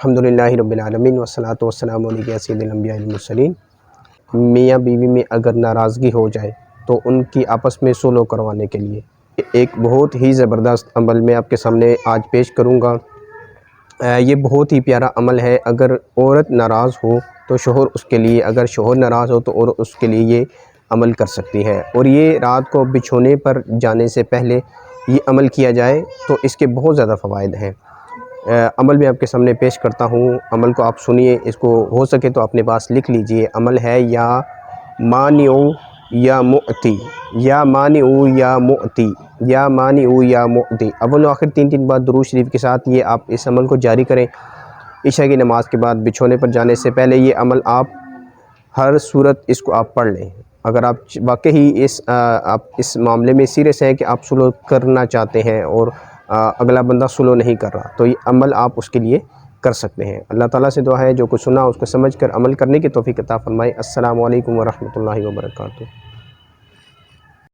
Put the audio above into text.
الحمدللہ رب العالمین والصلاۃ والسلام علی سید الانبیاء والمرسلین۔ میاں بیوی میں اگر ناراضگی ہو جائے تو ان کی آپس میں صلح کروانے کے لیے ایک بہت ہی زبردست عمل میں آپ کے سامنے آج پیش کروں گا۔ یہ بہت ہی پیارا عمل ہے۔ اگر عورت ناراض ہو تو شوہر اس کے لیے، اگر شوہر ناراض ہو تو عورت اس کے لیے یہ عمل کر سکتی ہے، اور یہ رات کو بچھونے پر جانے سے پہلے یہ عمل کیا جائے تو اس کے بہت زیادہ فوائد ہیں۔ عمل میں آپ کے سامنے پیش کرتا ہوں، عمل کو آپ سنیے، اس کو ہو سکے تو اپنے پاس لکھ لیجئے۔ عمل ہے یا مانع یا معطی، یا مانع یا معطی، یا مانع یا معطی۔ اول و آخر تین بار درود شریف کے ساتھ یہ آپ اس عمل کو جاری کریں۔ عشاء کی نماز کے بعد بچھونے پر جانے سے پہلے یہ عمل آپ ہر صورت اس کو آپ پڑھ لیں۔ اگر آپ واقعی آپ اس معاملے میں سیریس ہیں کہ آپ صلح کرنا چاہتے ہیں اور اگلا بندہ صلح نہیں کر رہا، تو یہ عمل آپ اس کے لیے کر سکتے ہیں۔ اللہ تعالیٰ سے دعا ہے جو کچھ سنا اس کو سمجھ کر عمل کرنے کی توفیق عطا فرمائے۔ السلام علیکم ورحمۃ اللہ وبرکاتہ۔